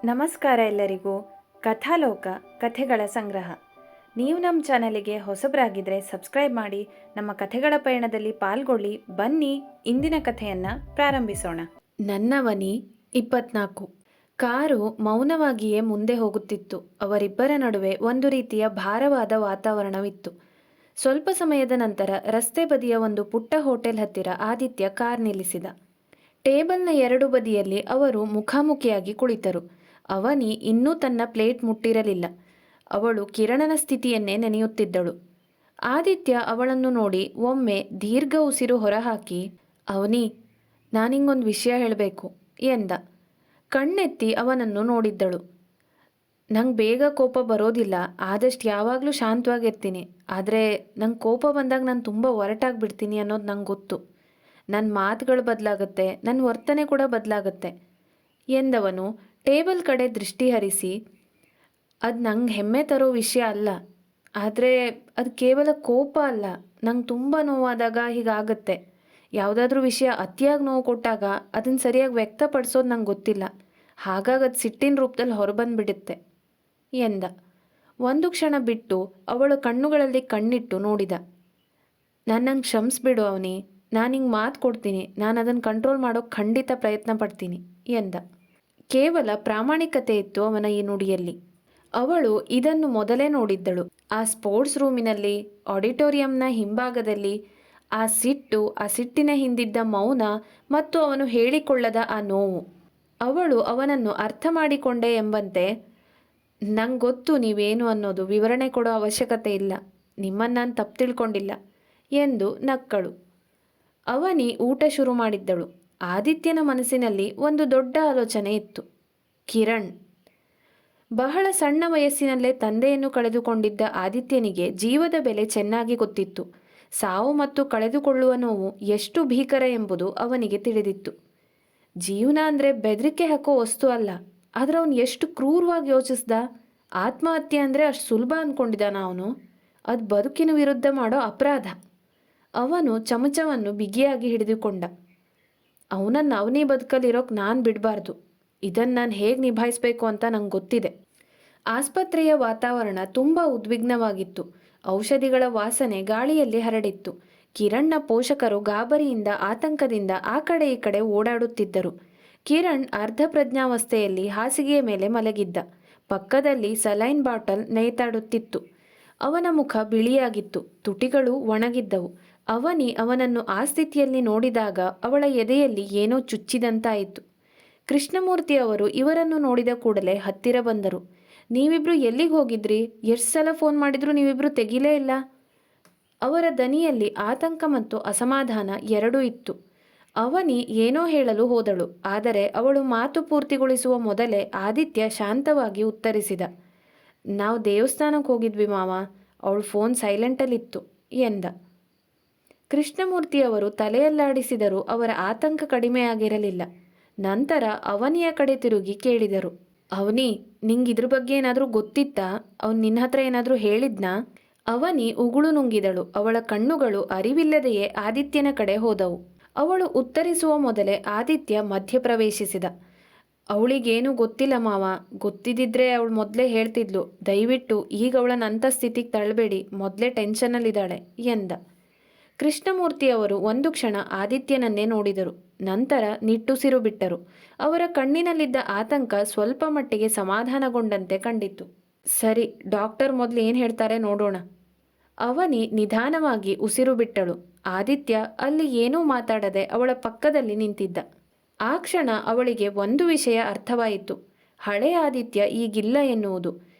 ನಮಸ್ಕಾರ ಎಲ್ಲರಿಗೂ. ಕಥಾಲೋಕ ಕಥೆಗಳ ಸಂಗ್ರಹ. ನೀವು ನಮ್ಮ ಚಾನಲಿಗೆ ಹೊಸಬರಾಗಿದ್ದರೆ ಸಬ್ಸ್ಕ್ರೈಬ್ ಮಾಡಿ, ನಮ್ಮ ಕಥೆಗಳ ಪಯಣದಲ್ಲಿ ಪಾಲ್ಗೊಳ್ಳಿ. ಬನ್ನಿ ಇಂದಿನ ಕಥೆಯನ್ನು ಪ್ರಾರಂಭಿಸೋಣ. ನನ್ನವನಿ 24. ಕಾರು ಮೌನವಾಗಿಯೇ ಮುಂದೆ ಹೋಗುತ್ತಿತ್ತು. ಅವರಿಬ್ಬರ ನಡುವೆ ಒಂದು ರೀತಿಯ ಭಾರವಾದ ವಾತಾವರಣವಿತ್ತು. ಸ್ವಲ್ಪ ಸಮಯದ ನಂತರ ರಸ್ತೆ ಬದಿಯ ಒಂದು ಪುಟ್ಟ ಹೋಟೆಲ್ ಹತ್ತಿರ ಆದಿತ್ಯ ಕಾರ್ ನಿಲ್ಲಿಸಿದ. ಟೇಬಲ್ನ ಎರಡು ಬದಿಯಲ್ಲಿ ಅವರು ಮುಖಾಮುಖಿಯಾಗಿ ಕುಳಿತರು. ಅವನಿ ಇನ್ನೂ ತನ್ನ ಪ್ಲೇಟ್ ಮುಟ್ಟಿರಲಿಲ್ಲ. ಅವಳು ಕಿರಣನ ಸ್ಥಿತಿಯನ್ನೇ ನೆನೆಯುತ್ತಿದ್ದಳು. ಆದಿತ್ಯ ಅವಳನ್ನು ನೋಡಿ ಒಮ್ಮೆ ದೀರ್ಘ ಉಸಿರು ಹೊರಹಾಕಿ, ಅವನಿ, ನಾನಿಂಗೊಂದು ವಿಷಯ ಹೇಳಬೇಕು ಎಂದ. ಕಣ್ಣೆತ್ತಿ ಅವನನ್ನು ನೋಡಿದ್ದಳು. ನಂಗೆ ಬೇಗ ಕೋಪ ಬರೋದಿಲ್ಲ, ಆದಷ್ಟು ಯಾವಾಗಲೂ ಶಾಂತವಾಗಿರ್ತೀನಿ. ಆದರೆ ನಂಗೆ ಕೋಪ ಬಂದಾಗ ನಾನು ತುಂಬ ಒರಟಾಗಿಬಿಡ್ತೀನಿ ಅನ್ನೋದು ನಂಗೆ ಗೊತ್ತು. ನನ್ನ ಮಾತುಗಳು ಬದಲಾಗುತ್ತೆ, ನನ್ನ ವರ್ತನೆ ಕೂಡ ಬದಲಾಗುತ್ತೆ ಎಂದವನು ಟೇಬಲ್ ಕಡೆ ದೃಷ್ಟಿ ಹರಿಸಿ, ಅದು ನಂಗೆ ಹೆಮ್ಮೆ ತರೋ ವಿಷಯ ಅಲ್ಲ, ಆದರೆ ಅದು ಕೇವಲ ಕೋಪ ಅಲ್ಲ. ನಂಗೆ ತುಂಬ ನೋವಾದಾಗ ಹೀಗಾಗತ್ತೆ. ಯಾವುದಾದ್ರೂ ವಿಷಯ ಅತಿಯಾಗಿ ನೋವು ಕೊಟ್ಟಾಗ ಅದನ್ನು ಸರಿಯಾಗಿ ವ್ಯಕ್ತಪಡಿಸೋದು ನಂಗೆ ಗೊತ್ತಿಲ್ಲ. ಹಾಗಾಗಿ ಅದು ಸಿಟ್ಟಿನ ರೂಪದಲ್ಲಿ ಹೊರಬಂದ್ಬಿಡುತ್ತೆ ಎಂದ. ಒಂದು ಕ್ಷಣ ಬಿಟ್ಟು ಅವಳ ಕಣ್ಣುಗಳಲ್ಲಿ ಕಣ್ಣಿಟ್ಟು ನೋಡಿದ. ನನ್ನಂಗೆ ಕ್ಷಮಿಸ್ಬಿಡು ಅವನಿ, ನಾನು ಹಿಂಗೆ ಮಾತು ಕೊಡ್ತೀನಿ, ನಾನು ಅದನ್ನು ಕಂಟ್ರೋಲ್ ಮಾಡೋಕ್ಕೆ ಖಂಡಿತ ಪ್ರಯತ್ನ ಪಡ್ತೀನಿ ಎಂದ. ಕೇವಲ ಪ್ರಾಮಾಣಿಕತೆ ಇತ್ತು ಅವನ ಈ ನುಡಿಯಲ್ಲಿ. ಅವಳು ಇದನ್ನು ಮೊದಲೇ ನೋಡಿದ್ದಳು. ಆ ಸ್ಪೋರ್ಟ್ಸ್ ರೂಮಿನಲ್ಲಿ, ಆಡಿಟೋರಿಯಂನ ಹಿಂಭಾಗದಲ್ಲಿ. ಆ ಸಿಟ್ಟು, ಆ ಸಿಟ್ಟಿನ ಹಿಂದಿದ್ದ ಮೌನ ಮತ್ತು ಅವನು ಹೇಳಿಕೊಳ್ಳದ ಆ ನೋವು. ಅವಳು ಅವನನ್ನು ಅರ್ಥ ಮಾಡಿಕೊಂಡೆ ಎಂಬಂತೆ, ನಂಗೆ ಗೊತ್ತು ನೀವೇನು ಅನ್ನೋದು, ವಿವರಣೆ ಕೊಡೋ ಅವಶ್ಯಕತೆ ಇಲ್ಲ, ನಿಮ್ಮನ್ನು ನಾನು ತಪ್ಪು ತಿಳ್ಕೊಂಡಿಲ್ಲ ಎಂದು ನಕ್ಕಳು. ಅವನಿ ಊಟ ಶುರು ಮಾಡಿದ್ದಳು. ಆದಿತ್ಯನ ಮನಸ್ಸಿನಲ್ಲಿ ಒಂದು ದೊಡ್ಡ ಆಲೋಚನೆ ಇತ್ತು. ಕಿರಣ್. ಬಹಳ ಸಣ್ಣ ವಯಸ್ಸಿನಲ್ಲೇ ತಂದೆಯನ್ನು ಕಳೆದುಕೊಂಡಿದ್ದ ಆದಿತ್ಯನಿಗೆ ಜೀವದ ಬೆಲೆ ಚೆನ್ನಾಗಿ ಗೊತ್ತಿತ್ತು. ಸಾವು ಮತ್ತು ಕಳೆದುಕೊಳ್ಳುವ ನೋವು ಎಷ್ಟು ಭೀಕರ ಎಂಬುದು ಅವನಿಗೆ ತಿಳಿದಿತ್ತು. ಜೀವನ ಅಂದರೆ ಬೆದರಿಕೆ ಹಾಕೋ ವಸ್ತು ಅಲ್ಲ. ಆದರೆ ಅವನು ಎಷ್ಟು ಕ್ರೂರವಾಗಿ ಯೋಚಿಸ್ದ. ಆತ್ಮಹತ್ಯೆ ಅಂದರೆ ಅಷ್ಟು ಸುಲಭ ಅಂದ್ಕೊಂಡಿದ್ದಾನ ಅವನು. ಅದು ಬದುಕಿನ ವಿರುದ್ಧ ಮಾಡೋ ಅಪರಾಧ. ಅವನು ಚಮಚವನ್ನು ಬಿಗಿಯಾಗಿ ಹಿಡಿದುಕೊಂಡ. ಅವನನ್ನು ಅವನೇ ಬದುಕಲ್ಲಿರೋಕೆ ನಾನು ಬಿಡಬಾರ್ದು. ಇದನ್ನು ನಾನು ಹೇಗೆ ನಿಭಾಯಿಸಬೇಕು ಅಂತ ನಂಗೆ ಗೊತ್ತಿದೆ. ಆಸ್ಪತ್ರೆಯ ವಾತಾವರಣ ತುಂಬ ಉದ್ವಿಗ್ನವಾಗಿತ್ತು. ಔಷಧಿಗಳ ವಾಸನೆ ಗಾಳಿಯಲ್ಲಿ ಹರಡಿತ್ತು. ಕಿರಣ್ನ ಪೋಷಕರು ಗಾಬರಿಯಿಂದ, ಆತಂಕದಿಂದ ಆ ಕಡೆ ಈ ಕಡೆ ಓಡಾಡುತ್ತಿದ್ದರು. ಕಿರಣ್ ಅರ್ಧ ಪ್ರಜ್ಞಾವಸ್ಥೆಯಲ್ಲಿ ಹಾಸಿಗೆಯ ಮೇಲೆ ಮಲಗಿದ್ದ. ಪಕ್ಕದಲ್ಲಿ ಸಲೈನ್ ಬಾಟಲ್ ನೇತಾಡುತ್ತಿತ್ತು. ಅವನ ಮುಖ ಬಿಳಿಯಾಗಿತ್ತು, ತುಟಿಗಳು ಒಣಗಿದ್ದವು. ಅವನಿ ಅವನನ್ನು ಆ ಸ್ಥಿತಿಯಲ್ಲಿ ನೋಡಿದಾಗ ಅವಳ ಎದೆಯಲ್ಲಿ ಏನೋ ಚುಚ್ಚಿದಂತಾಯಿತು. ಕೃಷ್ಣಮೂರ್ತಿ ಅವರು ಇವರನ್ನು ನೋಡಿದ ಕೂಡಲೇ ಹತ್ತಿರ ಬಂದರು. ನೀವಿಬ್ರು ಎಲ್ಲಿಗೆ ಹೋಗಿದ್ರಿ? ಎಷ್ಟು ಸಲ ಫೋನ್ ಮಾಡಿದ್ರು ನೀವಿಬ್ರು ತೆಗಿಲೇ ಇಲ್ಲ. ಅವರ ದನಿಯಲ್ಲಿ ಆತಂಕ ಮತ್ತು ಅಸಮಾಧಾನ ಎರಡೂ ಇತ್ತು. ಅವನಿ ಏನೋ ಹೇಳಲು ಹೋದಳು. ಆದರೆ ಅವಳು ಮಾತು ಪೂರ್ತಿಗೊಳಿಸುವ ಮೊದಲೇ ಆದಿತ್ಯ ಶಾಂತವಾಗಿ ಉತ್ತರಿಸಿದ. ನಾವು ದೇವಸ್ಥಾನಕ್ಕೆ ಹೋಗಿದ್ವಿ ಮಾವ, ಅವಳು ಫೋನ್ ಸೈಲೆಂಟಲ್ಲಿತ್ತು ಎಂದ. ಕೃಷ್ಣಮೂರ್ತಿಯವರು ತಲೆಯಲ್ಲಾಡಿಸಿದರೂ ಅವರ ಆತಂಕ ಕಡಿಮೆಯಾಗಿರಲಿಲ್ಲ. ನಂತರ ಅವನಿಯ ಕಡೆ ತಿರುಗಿ ಕೇಳಿದರು, ಅವನಿ, ನಿಂಗೆ ಇದ್ರ ಬಗ್ಗೆ ಏನಾದರೂ ಗೊತ್ತಿತ್ತಾ? ಅವನು ನಿನ್ನ ಹತ್ರ ಏನಾದರೂ ಹೇಳಿದ್ನಾ? ಅವನಿ ಉಗುಳು ನುಂಗಿದಳು. ಅವಳ ಕಣ್ಣುಗಳು ಅರಿವಿಲ್ಲದೆಯೇ ಆದಿತ್ಯನ ಕಡೆ ಹೋದವು. ಅವಳು ಉತ್ತರಿಸುವ ಮೊದಲೇ ಆದಿತ್ಯ ಮಧ್ಯಪ್ರವೇಶಿಸಿದ. ಅವಳಿಗೇನೂ ಗೊತ್ತಿಲ್ಲ ಮಾವ, ಗೊತ್ತಿದ್ದಿದ್ರೆ ಅವಳು ಮೊದಲೇ ಹೇಳ್ತಿದ್ಲು. ದಯವಿಟ್ಟು ಈಗ ಅವಳನ್ನ ಅಂಥ ಸ್ಥಿತಿಗೆ ತಳ್ಳಬೇಡಿ, ಮೊದಲೇ ಟೆನ್ಷನಲ್ಲಿದ್ದಾಳೆ ಎಂದ. ಕೃಷ್ಣಮೂರ್ತಿಯವರು ಒಂದು ಕ್ಷಣ ಆದಿತ್ಯನನ್ನೇ ನೋಡಿದರು. ನಂತರ ನಿಟ್ಟುಸಿರು ಬಿಟ್ಟರು. ಅವರ ಕಣ್ಣಿನಲ್ಲಿದ್ದ ಆತಂಕ ಸ್ವಲ್ಪ ಮಟ್ಟಿಗೆ ಸಮಾಧಾನಗೊಂಡಂತೆ ಕಂಡಿತು. ಸರಿ, ಡಾಕ್ಟರ್ ಮೊದಲು ಏನು ಹೇಳ್ತಾರೆ ನೋಡೋಣ. ಅವನಿ ನಿಧಾನವಾಗಿ ಉಸಿರು ಬಿಟ್ಟಳು. ಆದಿತ್ಯ ಅಲ್ಲಿ ಏನೂ ಮಾತಾಡದೆ ಅವಳ ಪಕ್ಕದಲ್ಲಿ ನಿಂತಿದ್ದ. ಆ ಕ್ಷಣ ಅವಳಿಗೆ ಒಂದು ವಿಷಯ ಅರ್ಥವಾಯಿತು. ಹಳೆ ಆದಿತ್ಯ ಈಗಿಲ್ಲ ಎನ್ನುವುದು.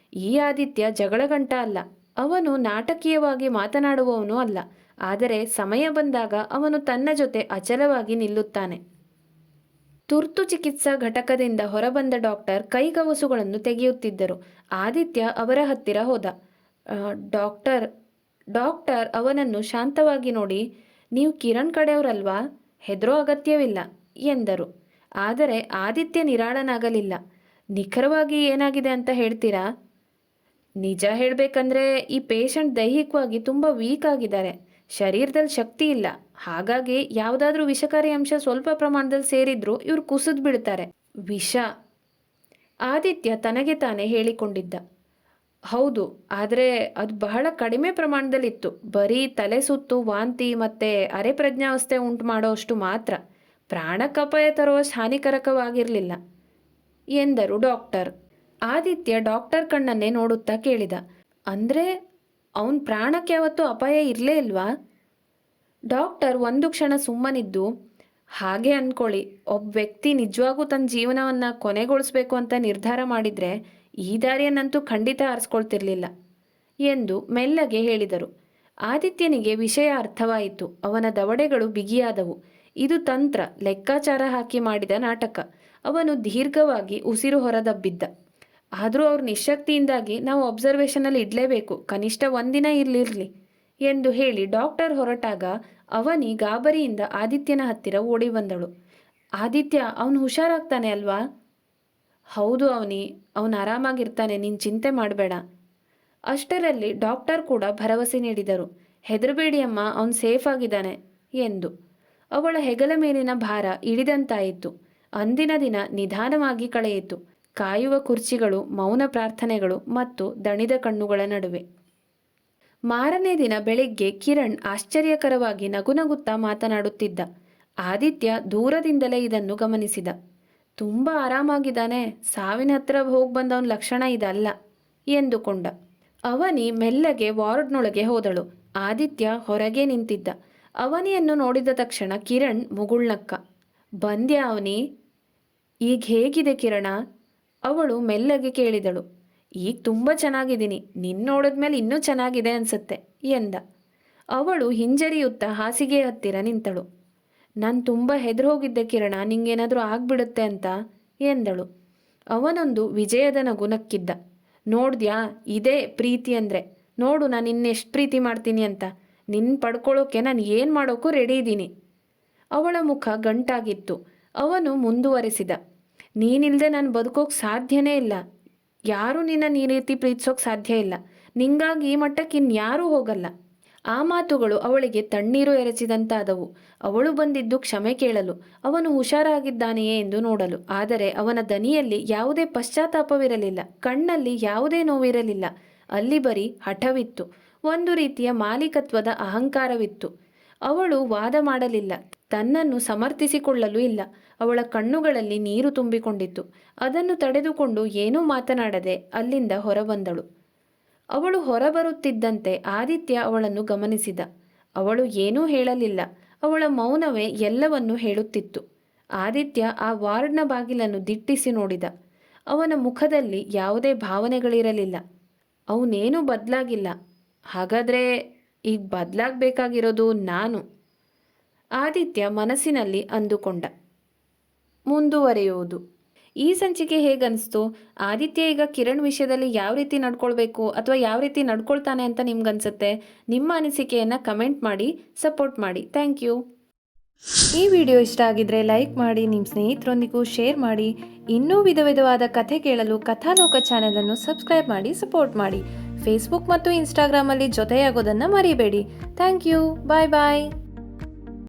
ಈ ಆದಿತ್ಯ ಜಗಳಗಂಟ ಅಲ್ಲ. ಅವನು ನಾಟಕೀಯವಾಗಿ ಮಾತನಾಡುವವನು ಅಲ್ಲ. ಆದರೆ ಸಮಯ ಬಂದಾಗ ಅವನು ತನ್ನ ಜೊತೆ ಅಚಲವಾಗಿ ನಿಲ್ಲುತ್ತಾನೆ. ತುರ್ತು ಚಿಕಿತ್ಸಾ ಘಟಕದಿಂದ ಹೊರಬಂದ ಡಾಕ್ಟರ್ ಕೈಗವಸುಗಳನ್ನು ತೆಗೆಯುತ್ತಿದ್ದರು. ಆದಿತ್ಯ ಅವರ ಹತ್ತಿರ ಹೋದ. ಡಾಕ್ಟರ್ ಡಾಕ್ಟರ್ ಅವನನ್ನು ಶಾಂತವಾಗಿ ನೋಡಿ, ನೀವು ಕಿರಣ್ ಕಡೆಯವರಲ್ವಾ? ಹೆದರೋ ಅಗತ್ಯವಿಲ್ಲ ಎಂದರು. ಆದರೆ ಆದಿತ್ಯ ನಿರಾಳನಾಗಲಿಲ್ಲ. ನಿಖರವಾಗಿ ಏನಾಗಿದೆ ಅಂತ ಹೇಳ್ತೀರಾ? ನಿಜ ಹೇಳಬೇಕಂದ್ರೆ ಈ ಪೇಷಂಟ್ ದೈಹಿಕವಾಗಿ ತುಂಬ ವೀಕ್ ಆಗಿದ್ದಾರೆ. ಶರೀರದಲ್ಲಿ ಶಕ್ತಿ ಇಲ್ಲ. ಹಾಗಾಗಿ ಯಾವುದಾದ್ರೂ ವಿಷಕಾರಿ ಅಂಶ ಸ್ವಲ್ಪ ಪ್ರಮಾಣದಲ್ಲಿ ಸೇರಿದ್ರೂ ಇವ್ರು ಕುಸಿದು ಬಿಡ್ತಾರೆ. ವಿಷ? ಆದಿತ್ಯ ತನಗೆ ತಾನೇ ಹೇಳಿಕೊಂಡಿದ್ದ. ಹೌದು, ಆದರೆ ಅದು ಬಹಳ ಕಡಿಮೆ ಪ್ರಮಾಣದಲ್ಲಿತ್ತು. ಬರೀ ತಲೆ ಸುತ್ತು, ವಾಂತಿ ಮತ್ತು ಅರೆಪ್ರಜ್ಞಾವಸ್ಥೆ ಉಂಟು ಮಾಡೋಷ್ಟು ಮಾತ್ರ. ಪ್ರಾಣಕ್ಕಪಾಯ ತರುವಷ್ಟು ಹಾನಿಕರಕವಾಗಿರಲಿಲ್ಲ ಎಂದರು ಡಾಕ್ಟರ್. ಆದಿತ್ಯ ಡಾಕ್ಟರ್ ಕಣ್ಣನ್ನೇ ನೋಡುತ್ತಾ ಕೇಳಿದ, ಅಂದರೆ ಅವನ ಪ್ರಾಣಕ್ಕೆ ಯಾವತ್ತೂ ಅಪಾಯ ಇರಲೇ ಇಲ್ವಾ? ಡಾಕ್ಟರ್ ಒಂದು ಕ್ಷಣ ಸುಮ್ಮನಿದ್ದು, ಹಾಗೆ ಅಂದ್ಕೊಳ್ಳಿ, ಒಬ್ಬ ವ್ಯಕ್ತಿ ನಿಜವಾಗೂ ತನ್ನ ಜೀವನವನ್ನು ಕೊನೆಗೊಳಿಸಬೇಕು ಅಂತ ನಿರ್ಧಾರ ಮಾಡಿದರೆ ಈ ದಾರಿಯನ್ನಂತೂ ಖಂಡಿತ ಆರಿಸ್ಕೊಳ್ತಿರ್ಲಿಲ್ಲ ಎಂದು ಮೆಲ್ಲಗೆ ಹೇಳಿದರು. ಆದಿತ್ಯನಿಗೆ ವಿಷಯ ಅರ್ಥವಾಯಿತು. ಅವನ ದವಡೆಗಳು ಬಿಗಿಯಾದವು. ಇದು ತಂತ್ರ, ಲೆಕ್ಕಾಚಾರ ಹಾಕಿ ಮಾಡಿದ ನಾಟಕ. ಅವನು ದೀರ್ಘವಾಗಿ ಉಸಿರು ಹೊರದಬ್ಬಿದ್ದ. ಆದರೂ ಅವ್ರ ನಿಶ್ಶಕ್ತಿಯಿಂದಾಗಿ ನಾವು ಅಬ್ಸರ್ವೇಷನಲ್ಲಿ ಇಡಲೇಬೇಕು, ಕನಿಷ್ಠ ಒಂದಿನ ಇರಲಿರಲಿ ಎಂದು ಹೇಳಿ ಡಾಕ್ಟರ್ ಹೊರಟಾಗ ಅವನಿ ಗಾಬರಿಯಿಂದ ಆದಿತ್ಯನ ಹತ್ತಿರ ಓಡಿ ಬಂದಳು. ಆದಿತ್ಯ, ಅವನು ಹುಷಾರಾಗ್ತಾನೆ ಅಲ್ವಾ? ಹೌದು ಅವನಿ, ಅವನು ಆರಾಮಾಗಿರ್ತಾನೆ, ನೀನು ಚಿಂತೆ ಮಾಡಬೇಡ. ಅಷ್ಟರಲ್ಲಿ ಡಾಕ್ಟರ್ ಕೂಡ ಭರವಸೆ ನೀಡಿದರು. ಹೆದರಬೇಡಿ ಅಮ್ಮ, ಅವನು ಸೇಫ್ ಆಗಿದ್ದಾನೆ ಎಂದು. ಅವಳ ಹೆಗಲ ಮೇಲಿನ ಭಾರ ಇಳಿದಂತಾಯಿತು. ಅಂದಿನ ದಿನ ನಿಧಾನವಾಗಿ ಕಳೆಯಿತು, ಕಾಯುವ ಕುರ್ಚಿಗಳು, ಮೌನ ಪ್ರಾರ್ಥನೆಗಳು ಮತ್ತು ದಣಿದ ಕಣ್ಣುಗಳ ನಡುವೆ. ಮಾರನೇ ದಿನ ಬೆಳಿಗ್ಗೆ ಕಿರಣ್ ಆಶ್ಚರ್ಯಕರವಾಗಿ ನಗುನಗುತ್ತಾ ಮಾತನಾಡುತ್ತಿದ್ದ. ಆದಿತ್ಯ ದೂರದಿಂದಲೇ ಇದನ್ನು ಗಮನಿಸಿದ. ತುಂಬ ಆರಾಮಾಗಿದ್ದಾನೆ, ಸಾವಿನ ಹತ್ರ ಹೋಗಿ ಬಂದವನ ಲಕ್ಷಣ ಇದಲ್ಲ ಎಂದುಕೊಂಡ. ಅವನಿ ಮೆಲ್ಲಗೆ ವಾರ್ಡ್ನೊಳಗೆ ಹೋದಳು. ಆದಿತ್ಯ ಹೊರಗೆ ನಿಂತಿದ್ದ. ಅವನಿಯನ್ನು ನೋಡಿದ ತಕ್ಷಣ ಕಿರಣ್ ಮುಗುಳ್ನಕ್ಕ. ಬಂದ್ಯಾ ಅವನಿ? ಈಗ ಹೇಗಿದೆ ಕಿರಣ? ಅವಳು ಮೆಲ್ಲಗೆ ಕೇಳಿದಳು. ಈಗ ತುಂಬ ಚೆನ್ನಾಗಿದ್ದೀನಿ, ನಿನ್ನ ನೋಡಿದ್ಮೇಲೆ ಇನ್ನೂ ಚೆನ್ನಾಗಿದೆ ಅನಿಸುತ್ತೆ ಎಂದ. ಅವಳು ಹಿಂಜರಿಯುತ್ತಾ ಹಾಸಿಗೆ ಹತ್ತಿರ ನಿಂತಳು. ನಾನು ತುಂಬ ಹೆದರೋಗಿದ್ದೆ ಕಿರಣ, ನಿಂಗೇನಾದರೂ ಆಗ್ಬಿಡುತ್ತೆ ಅಂತ ಎಂದಳು. ಅವನೊಂದು ವಿಜಯದ ನಗು ನಕ್ಕಿದ್ದ. ನೋಡ್ದ್ಯಾ, ಇದೇ ಪ್ರೀತಿ ಅಂದರೆ. ನೋಡು ನಾನು ಇನ್ನೆಷ್ಟು ಪ್ರೀತಿ ಮಾಡ್ತೀನಿ ಅಂತ. ನಿನ್ನ ಪಡ್ಕೊಳ್ಳೋಕೆ ನಾನು ಏನು ಮಾಡೋಕ್ಕೂ ರೆಡಿ ಇದ್ದೀನಿ. ಅವಳ ಮುಖ ಗಂಟಾಗಿತ್ತು. ಅವನು ಮುಂದುವರೆಸಿದ, ನೀನಿಲ್ಲದೆ ನಾನು ಬದುಕೋಕೆ ಸಾಧ್ಯನೇ ಇಲ್ಲ. ಯಾರೂ ನಿನ್ನ ಈ ರೀತಿ ಪ್ರೀತಿಸೋಕೆ ಸಾಧ್ಯ ಇಲ್ಲ. ನಿಂಗಾಗಿ ಈ ಮಟ್ಟಕ್ಕೆ ಇನ್ಯಾರೂ ಹೋಗಲ್ಲ. ಆ ಮಾತುಗಳು ಅವಳಿಗೆ ತಣ್ಣೀರು ಎರಚಿದಂತಾದವು. ಅವಳು ಬಂದಿದ್ದು ಕ್ಷಮೆ ಕೇಳಲು, ಅವನು ಹುಷಾರಾಗಿದ್ದಾನೆಯೇ ಎಂದು ನೋಡಲು. ಆದರೆ ಅವನ ದನಿಯಲ್ಲಿ ಯಾವುದೇ ಪಶ್ಚಾತ್ತಾಪವಿರಲಿಲ್ಲ, ಕಣ್ಣಲ್ಲಿ ಯಾವುದೇ ನೋವಿರಲಿಲ್ಲ. ಅಲ್ಲಿ ಬರೀ ಹಠವಿತ್ತು, ಒಂದು ರೀತಿಯ ಮಾಲೀಕತ್ವದ ಅಹಂಕಾರವಿತ್ತು. ಅವಳು ವಾದ ಮಾಡಲಿಲ್ಲ, ತನ್ನನ್ನು ಸಮರ್ಥಿಸಿಕೊಳ್ಳಲೂ ಇಲ್ಲ. ಅವಳ ಕಣ್ಣುಗಳಲ್ಲಿ ನೀರು ತುಂಬಿಕೊಂಡಿತ್ತು. ಅದನ್ನು ತಡೆದುಕೊಂಡು ಏನೂ ಮಾತನಾಡದೆ ಅಲ್ಲಿಂದ ಹೊರಬಂದಳು. ಅವಳು ಹೊರಬರುತ್ತಿದ್ದಂತೆ ಆದಿತ್ಯ ಅವಳನ್ನು ಗಮನಿಸಿದ. ಅವಳು ಏನೂ ಹೇಳಲಿಲ್ಲ. ಅವಳ ಮೌನವೇ ಎಲ್ಲವನ್ನೂ ಹೇಳುತ್ತಿತ್ತು. ಆದಿತ್ಯ ಆ ವಾರ್ಡ್ನ ಬಾಗಿಲನ್ನು ದಿಟ್ಟಿಸಿ ನೋಡಿದ. ಅವನ ಮುಖದಲ್ಲಿ ಯಾವುದೇ ಭಾವನೆಗಳಿರಲಿಲ್ಲ. ಅವನೇನೂ ಬದಲಾಗಿಲ್ಲ. ಹಾಗಾದರೆ ಈಗ ಬದಲಾಗಬೇಕಾಗಿರೋದು ನಾನು, ಆದಿತ್ಯ ಮನಸ್ಸಿನಲ್ಲಿ ಅಂದುಕೊಂಡ. ಮುಂದುವರೆಯುವುದು. ಈ ಸಂಚಿಕೆ ಹೇಗನ್ನಿಸ್ತು? ಆದಿತ್ಯ ಈಗ ಕಿರಣ್ ವಿಷಯದಲ್ಲಿ ಯಾವ ರೀತಿ ನಡ್ಕೊಳ್ಬೇಕು ಅಥವಾ ಯಾವ ರೀತಿ ನಡ್ಕೊಳ್ತಾನೆ ಅಂತ ನಿಮ್ಗನ್ಸುತ್ತೆ? ನಿಮ್ಮ ಅನಿಸಿಕೆಯನ್ನು ಕಮೆಂಟ್ ಮಾಡಿ, ಸಪೋರ್ಟ್ ಮಾಡಿ. Thank you. ಈ ವಿಡಿಯೋ ಇಷ್ಟ ಆಗಿದ್ರೆ ಲೈಕ್ ಮಾಡಿ, ನಿಮ್ಮ ಸ್ನೇಹಿತರೊಂದಿಗೂ ಶೇರ್ ಮಾಡಿ. ಇನ್ನೂ ವಿಧವಾದ ಕಥೆ ಕೇಳಲು ಕಥಾಲೋಕ ಚಾನೆಲನ್ನು ಸಬ್ಸ್ಕ್ರೈಬ್ ಮಾಡಿ, ಸಪೋರ್ಟ್ ಮಾಡಿ. ಫೇಸ್ಬುಕ್ ಮತ್ತು ಇನ್ಸ್ಟಾಗ್ರಾಮಲ್ಲಿ ಜೊತೆಯಾಗೋದನ್ನು ಮರಿಬೇಡಿ. Thank you. Bye bye.